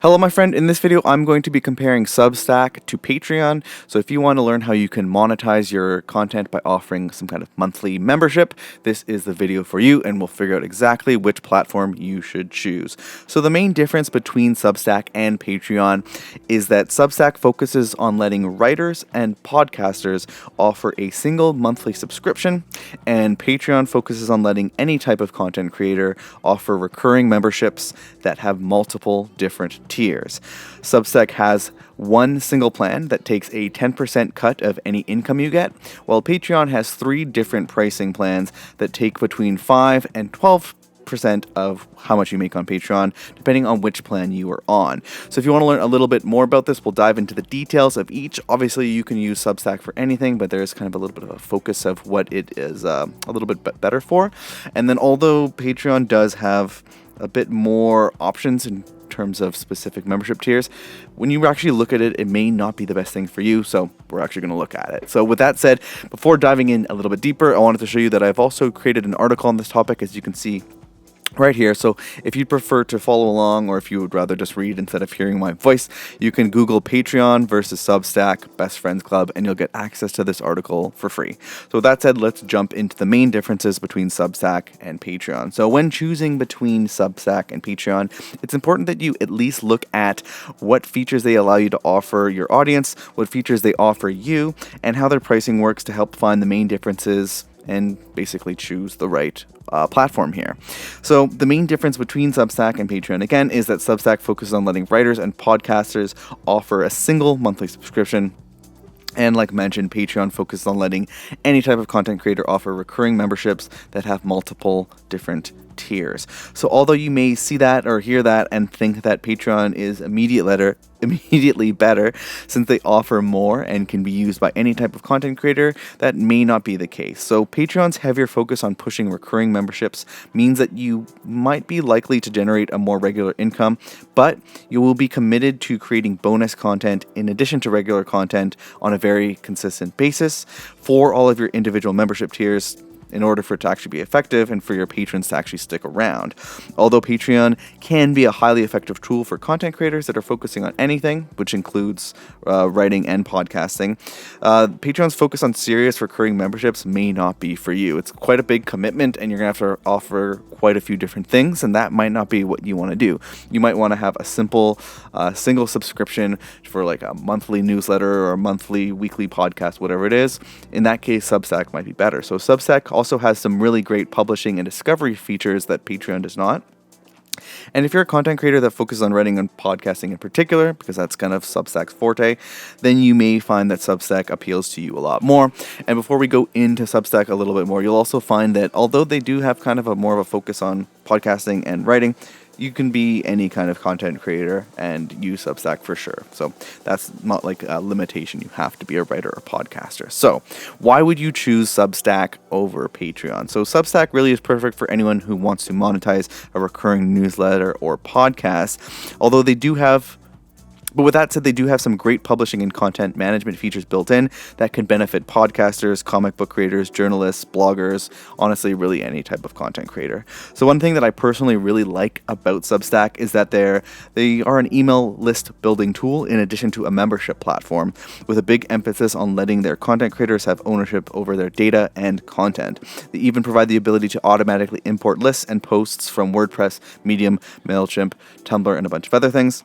Hello, my friend. In this video, I'm going to be comparing Substack to Patreon. So if you want to learn how you can monetize your content by offering some kind of monthly membership, this is the video for you, and we'll figure out exactly which platform you should choose. So the main difference between Substack and Patreon is that Substack focuses on letting writers and podcasters offer a single monthly subscription, and Patreon focuses on letting any type of content creator offer recurring memberships that have multiple different tiers. Substack has one single plan that takes a 10% cut of any income you get, while Patreon has three different pricing plans that take between 5 and 12% of how much you make on Patreon, depending on which plan you are on. So if you want to learn a little bit more about this, we'll dive into the details of each. Obviously, you can use Substack for anything, but there's kind of a little bit of a focus of what it is a little bit better for. And then although Patreon does have a bit more options in terms of specific membership tiers, when you actually look at it, it may not be the best thing for you, so we're actually going to look at it. So with that said, before diving in a little bit deeper, I wanted to show you that I've also created an article on this topic, as you can see right here. So if you'd prefer to follow along, or if you would rather just read instead of hearing my voice, you can Google Patreon versus Substack Best Friends Club, and you'll get access to this article for free. So with that said, let's jump into the main differences between Substack and Patreon. So when choosing between Substack and Patreon, it's important that you at least look at what features they allow you to offer your audience, what features they offer you, and how their pricing works to help find the main differences and basically choose the right platform here. So the main difference between Substack and Patreon, again, is that Substack focuses on letting writers and podcasters offer a single monthly subscription. And like mentioned, Patreon focuses on letting any type of content creator offer recurring memberships that have multiple different tiers. So although you may see that or hear that and think that Patreon is immediately better since they offer more and can be used by any type of content creator, that may not be the case. So Patreon's heavier focus on pushing recurring memberships means that you might be likely to generate a more regular income, but you will be committed to creating bonus content in addition to regular content on a very consistent basis for all of your individual membership tiers, in order for it to actually be effective and for your patrons to actually stick around. Although Patreon can be a highly effective tool for content creators that are focusing on anything, which includes writing and podcasting, Patreon's focus on serious recurring memberships may not be for you. It's quite a big commitment, and you're going to have to offer quite a few different things, and that might not be what you want to do. You might want to have a simple single subscription for like a monthly newsletter or a monthly, weekly podcast, whatever it is. In that case, Substack might be better. So Substack also has some really great publishing and discovery features that Patreon does not. And if you're a content creator that focuses on writing and podcasting in particular, because that's kind of Substack's forte, then you may find that Substack appeals to you a lot more. And before we go into Substack a little bit more, you'll also find that although they do have kind of a more of a focus on podcasting and writing, you can be any kind of content creator and use Substack for sure. So that's not like a limitation. You have to be a writer or podcaster. So why would you choose Substack over Patreon? So Substack really is perfect for anyone who wants to monetize a recurring newsletter or podcast, although they do have But with that said, they do have some great publishing and content management features built in that can benefit podcasters, comic book creators, journalists, bloggers, honestly, really any type of content creator. So one thing that I personally really like about Substack is that they are an email list building tool in addition to a membership platform, with a big emphasis on letting their content creators have ownership over their data and content. They even provide the ability to automatically import lists and posts from WordPress, Medium, MailChimp, Tumblr, and a bunch of other things.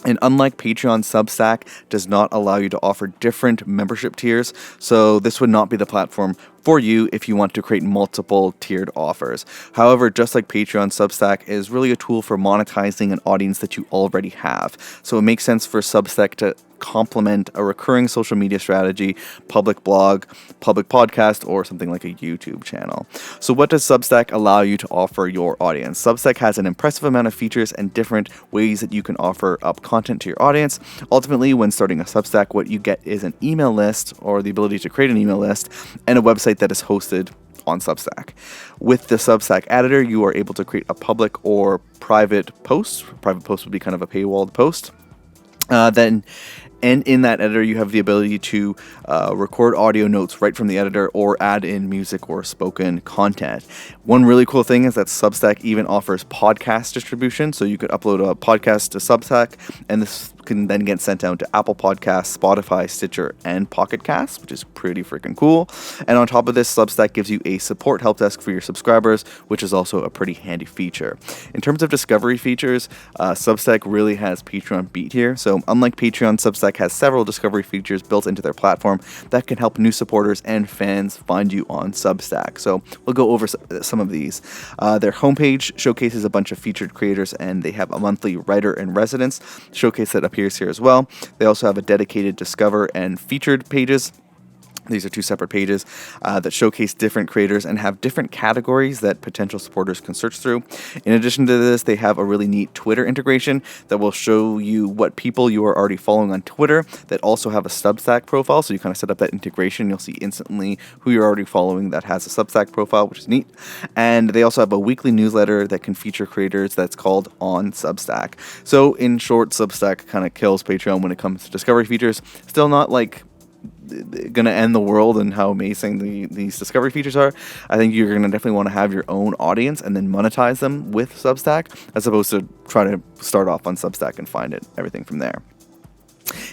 And unlike Patreon, Substack does not allow you to offer different membership tiers, so this would not be the platform for you if you want to create multiple tiered offers. However, just like Patreon, Substack is really a tool for monetizing an audience that you already have. So it makes sense for Substack to complement a recurring social media strategy, public blog, public podcast, or something like a YouTube channel. So what does Substack allow you to offer your audience? Substack has an impressive amount of features and different ways that you can offer up content to your audience. Ultimately, when starting a Substack, what you get is an email list, or the ability to create an email list, and a website that is hosted on Substack. With the Substack editor, you are able to create a public or private post. Private post would be kind of a paywalled post. Then and in that editor, you have the ability to record audio notes right from the editor or add in music or spoken content. One really cool thing is that Substack even offers podcast distribution. So you could upload a podcast to Substack, and this can then get sent out to Apple Podcasts, Spotify, Stitcher, and Pocket Casts, which is pretty freaking cool. And on top of this, Substack gives you a support help desk for your subscribers, which is also a pretty handy feature. In terms of discovery features, Substack really has Patreon beat here. So unlike Patreon, Substack has several discovery features built into their platform that can help new supporters and fans find you on Substack. So we'll go over some of these. Their homepage showcases a bunch of featured creators, and they have a monthly writer in residence showcase that appears here as well. They also have a dedicated discover and featured pages. These are two separate pages that showcase different creators and have different categories that potential supporters can search through. In addition to this, they have a really neat Twitter integration that will show you what people you are already following on Twitter that also have a Substack profile. So you kind of set up that integration. You'll see instantly who you're already following that has a Substack profile, which is neat. And they also have a weekly newsletter that can feature creators that's called On Substack. So in short, Substack kind of kills Patreon when it comes to discovery features. Still not like going to end the world and how amazing these discovery features are. I think you're going to definitely want to have your own audience and then monetize them with Substack, as opposed to try to start off on Substack and find everything from there.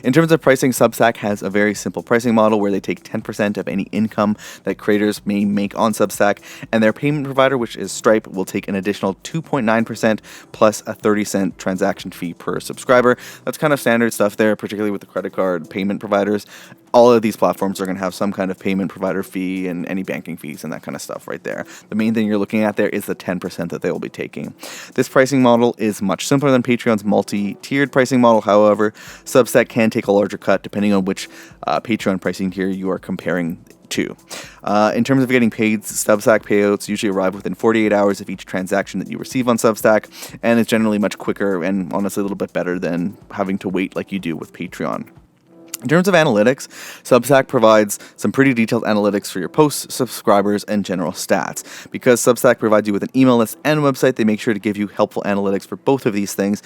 In terms of pricing, Substack has a very simple pricing model where they take 10% of any income that creators may make on Substack, and their payment provider, which is Stripe, will take an additional 2.9% plus a 30-cent transaction fee per subscriber. That's kind of standard stuff there, particularly with the credit card payment providers. All of these platforms are going to have some kind of payment provider fee and any banking fees and that kind of stuff right there. The main thing you're looking at there is the 10% that they will be taking. This pricing model is much simpler than Patreon's multi-tiered pricing model. However, Substack can take a larger cut depending on which Patreon pricing tier you are comparing to. In terms of getting paid, Substack payouts usually arrive within 48 hours of each transaction that you receive on Substack, and it's generally much quicker and honestly a little bit better than having to wait like you do with Patreon. In terms of analytics, Substack provides some pretty detailed analytics for your posts, subscribers, and general stats. Because Substack provides you with an email list and website, they make sure to give you helpful analytics for both of these things,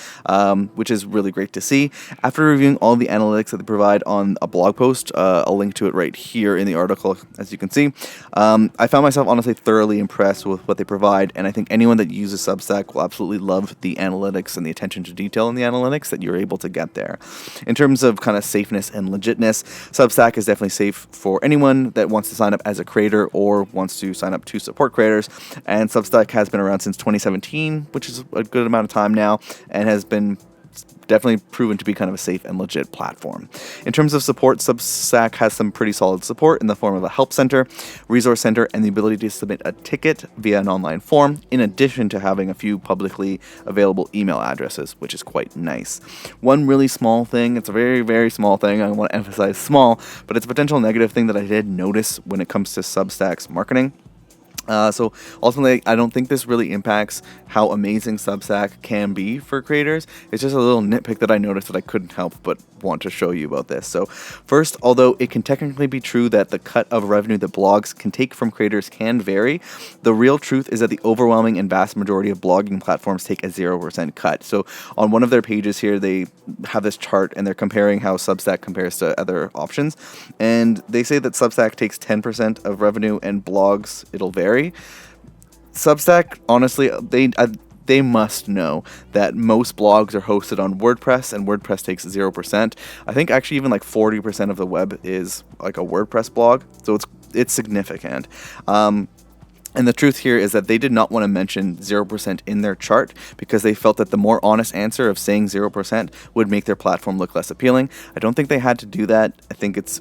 which is really great to see. After reviewing all the analytics that they provide on a blog post, I'll link to it right here in the article, as you can see, I found myself honestly thoroughly impressed with what they provide, and I think anyone that uses Substack will absolutely love the analytics and the attention to detail in the analytics that you're able to get there. In terms of kind of safeness and legitness, Substack is definitely safe for anyone that wants to sign up as a creator or wants to sign up to support creators. And Substack has been around since 2017, which is a good amount of time now, and has been definitely proven to be kind of a safe and legit platform. In terms of support, Substack has some pretty solid support in the form of a help center, resource center, and the ability to submit a ticket via an online form, in addition to having a few publicly available email addresses, which is quite nice. One really small thing, it's a very, very small thing, I want to emphasize small, but it's a potential negative thing that I did notice when it comes to Substack's marketing. So ultimately, I don't think this really impacts how amazing Substack can be for creators. It's just a little nitpick that I noticed that I couldn't help but want to show you about this. So first, although it can technically be true that the cut of revenue that blogs can take from creators can vary, the real truth is that the overwhelming and vast majority of blogging platforms take a 0% cut. So on one of their pages here, they have this chart and they're comparing how Substack compares to other options. And they say that Substack takes 10% of revenue and blogs, it'll vary. Substack, honestly, they must know that most blogs are hosted on WordPress, and WordPress takes 0%. I think actually even like 40% of the web is like a WordPress blog, so it's significant. And the truth here is that they did not want to mention 0% in their chart because they felt that the more honest answer of saying 0% would make their platform look less appealing. I don't think they had to do that. I think it's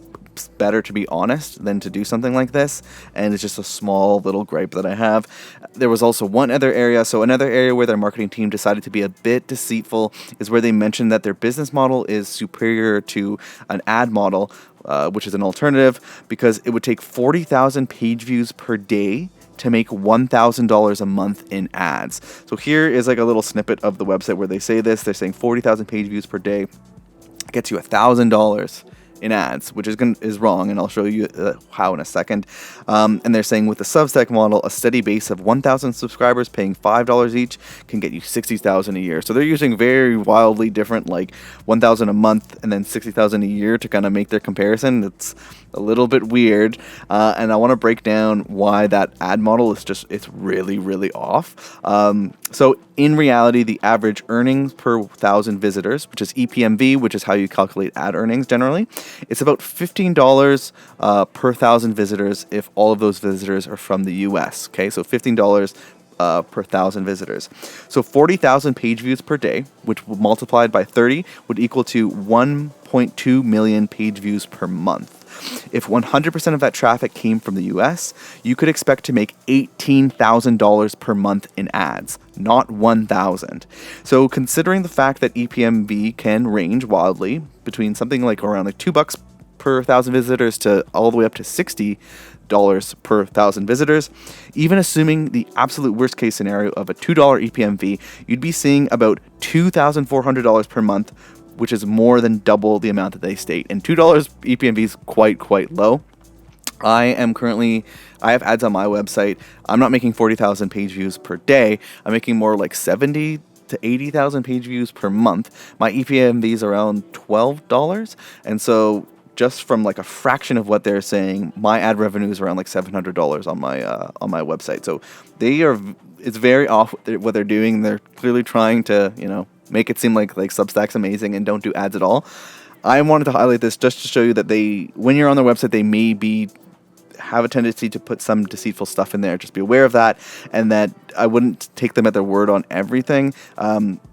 better to be honest than to do something like this, and it's just a small little gripe that I have. There was also one other area, so another area where their marketing team decided to be a bit deceitful is where they mentioned that their business model is superior to an ad model, which is an alternative, because it would take 40,000 page views per day to make $1,000 a month in ads. So here is like a little snippet of the website where they say this. They're saying 40,000 page views per day gets you $1,000 in ads, which is wrong, and I'll show you how in a second. And they're saying with the Substack model, a steady base of 1,000 subscribers paying $5 each can get you 60,000 a year. So they're using very wildly different, like 1,000 a month and then 60,000 a year to kind of make their comparison. It's a little bit weird, and I want to break down why that ad model is it's really, really off. So in reality, the average earnings per 1,000 visitors, which is EPMV, which is how you calculate ad earnings generally, it's about $15 per 1,000 visitors if all of those visitors are from the US. Okay, so $15 per 1,000 visitors. So 40,000 page views per day, which multiplied by 30 would equal to 1.2 million page views per month. If 100% of that traffic came from the US, you could expect to make $18,000 per month in ads, not $1,000. So considering the fact that EPMV can range wildly between something like around like $2 per 1,000 visitors to all the way up to $60 per 1,000 visitors, even assuming the absolute worst case scenario of a $2 EPMV, you'd be seeing about $2,400 per month, which is more than double the amount that they state. And $2 EPMV is quite low. I have ads on my website. I'm not making 40,000 page views per day. I'm making more like 70 to 80,000 page views per month. My EPMV is around $12. And so just from like a fraction of what they're saying, my ad revenue is around like $700 on my website. So it's very off what they're doing. They're clearly trying to, make it seem like Substack's amazing and don't do ads at all. I wanted to highlight this just to show you that when you're on their website, they may have a tendency to put some deceitful stuff in there. Just be aware of that, and that I wouldn't take them at their word on everything.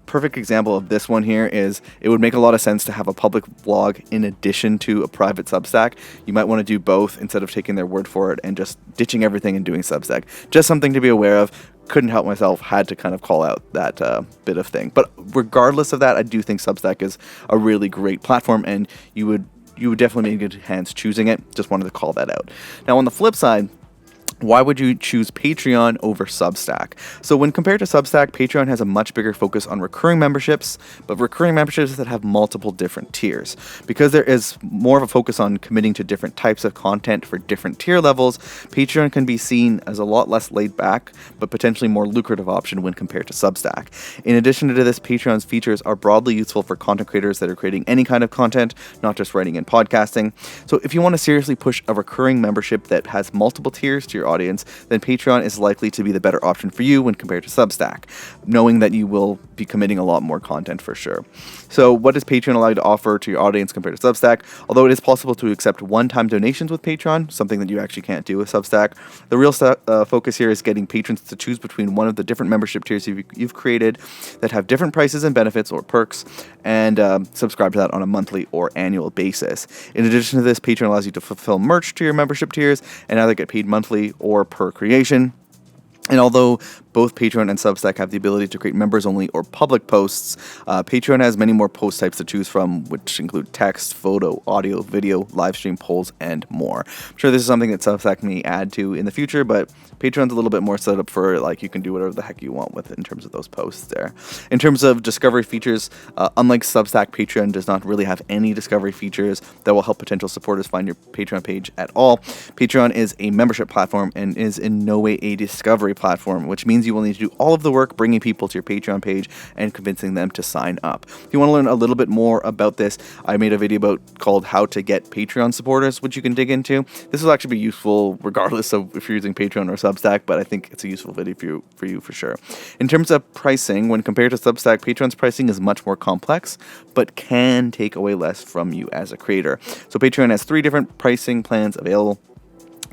Perfect example of this one here is it would make a lot of sense to have a public blog in addition to a private Substack. You might want to do both instead of taking their word for it and just ditching everything and doing Substack. Just something to be aware of. Couldn't help myself, had to kind of call out that bit of thing. But regardless of that, I do think Substack is a really great platform, and you would definitely be in good hands choosing it. Just wanted to call that out. Now, on the flip side, why would you choose Patreon over Substack? So when compared to Substack, Patreon has a much bigger focus on recurring memberships, but recurring memberships that have multiple different tiers. Because there is more of a focus on committing to different types of content for different tier levels, Patreon can be seen as a lot less laid back, but potentially more lucrative option when compared to Substack. In addition to this, Patreon's features are broadly useful for content creators that are creating any kind of content, not just writing and podcasting. So if you want to seriously push a recurring membership that has multiple tiers to your audience, then Patreon is likely to be the better option for you when compared to Substack, knowing that you will be committing a lot more content for sure. So what does Patreon allow you to offer to your audience compared to Substack? Although it is possible to accept one-time donations with Patreon, something that you actually can't do with Substack, the real focus here is getting patrons to choose between one of the different membership tiers you've created that have different prices and benefits or perks, and subscribe to that on a monthly or annual basis. In addition to this, Patreon allows you to fulfill merch to your membership tiers and either get paid monthly or per creation. And although both Patreon and Substack have the ability to create members-only or public posts, Patreon has many more post types to choose from, which include text, photo, audio, video, live stream, polls, and more. I'm sure this is something that Substack may add to in the future, but Patreon's a little bit more set up for, you can do whatever the heck you want with it in terms of those posts there. In terms of discovery features, unlike Substack, Patreon does not really have any discovery features that will help potential supporters find your Patreon page at all. Patreon is a membership platform and is in no way a discovery platform, which means you will need to do all of the work bringing people to your Patreon page and convincing them to sign up. If you want to learn a little bit more about this, I made a video called How to Get Patreon Supporters, which you can dig into. This will actually be useful regardless of if you're using Patreon or Substack, but I think it's a useful video for you for sure. In terms of pricing, when compared to Substack, Patreon's pricing is much more complex, but can take away less from you as a creator. So Patreon has 3 different pricing plans available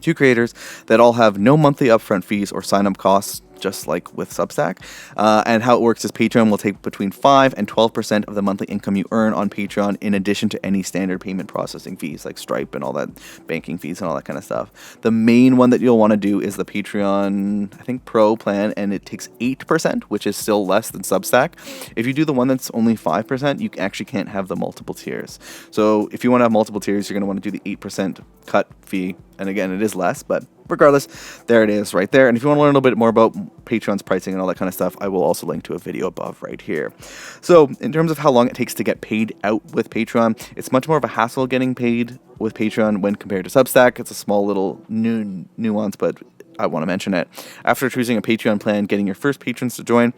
to creators that all have no monthly upfront fees or sign-up costs, just like with Substack. And how it works is Patreon will take between 5 and 12% of the monthly income you earn on Patreon, in addition to any standard payment processing fees like Stripe and all that, banking fees and all that kind of stuff. The main one that you'll want to do is the Patreon, I think, Pro plan, and it takes 8%, which is still less than Substack. If you do the one that's only 5%, you actually can't have the multiple tiers. So if you want to have multiple tiers, you're going to want to do the 8% cut fee. And again, it is less, but regardless, there it is right there. And if you want to learn a little bit more about Patreon's pricing and all that kind of stuff, I will also link to a video above right here. So in terms of how long it takes to get paid out with Patreon, it's much more of a hassle getting paid with Patreon when compared to Substack. It's a small little nuance, but I want to mention it. After choosing a Patreon plan, getting your first patrons to join,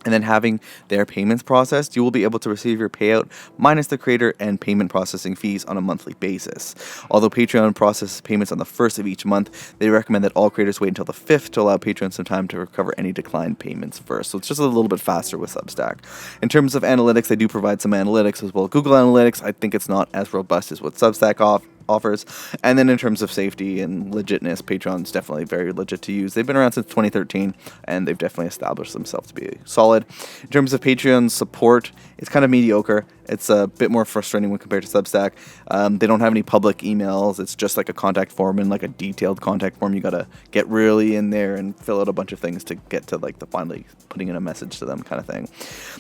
and then having their payments processed, you will be able to receive your payout minus the creator and payment processing fees on a monthly basis. Although Patreon processes payments on the 1st of each month, they recommend that all creators wait until the 5th to allow Patreon some time to recover any declined payments first. So it's just a little bit faster with Substack. In terms of analytics, they do provide some analytics as well. Google Analytics, I think it's not as robust as what Substack offers. And then in terms of safety and legitness, Patreon's definitely very legit to use. They've been around since 2013, and they've definitely established themselves to be solid. In terms of Patreon support, it's kind of mediocre. It's a bit more frustrating when compared to Substack. They don't have any public emails. It's just like a contact form, and like a detailed contact form. You gotta get really in there and fill out a bunch of things to get to like the finally putting in a message to them kind of thing.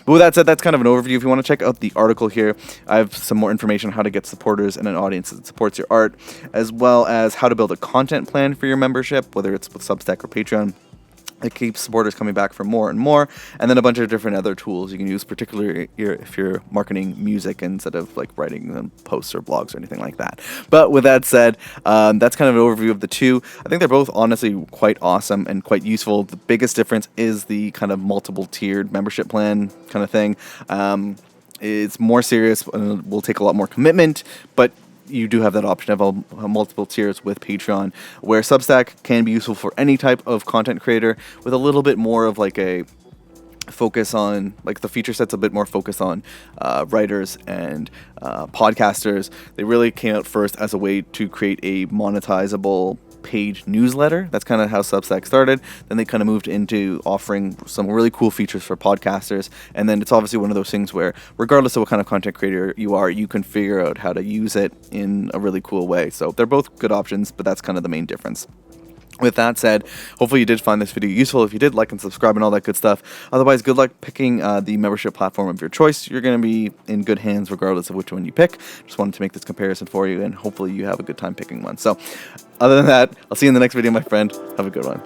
But with that said, that's kind of an overview. If you want to check out the article here, I have some more information on how to get supporters and an audience that supports your art, as well as how to build a content plan for your membership, whether it's with Substack or Patreon. It keeps supporters coming back for more and more, and then a bunch of different other tools you can use, particularly if you're marketing music instead of like writing posts or blogs or anything like that. But with that said, that's kind of an overview of the two. I think they're both honestly quite awesome and quite useful. The biggest difference is the kind of multiple tiered membership plan kind of thing. It's more serious and will take a lot more commitment, but you do have that option of multiple tiers with Patreon, where Substack can be useful for any type of content creator with a little bit more of like a focus on, like the feature set's a bit more focused on writers and podcasters. They really came out first as a way to create a monetizable page newsletter. That's kind of how Substack started. Then they kind of moved into offering some really cool features for podcasters. And then it's obviously one of those things where regardless of what kind of content creator you are, you can figure out how to use it in a really cool way. So they're both good options, but that's kind of the main difference. With that said, hopefully you did find this video useful. If you did, like and subscribe and all that good stuff. Otherwise, good luck picking the membership platform of your choice. You're going to be in good hands regardless of which one you pick. Just wanted to make this comparison for you, and hopefully you have a good time picking one. So other than that, I'll see you in the next video, my friend. Have a good one.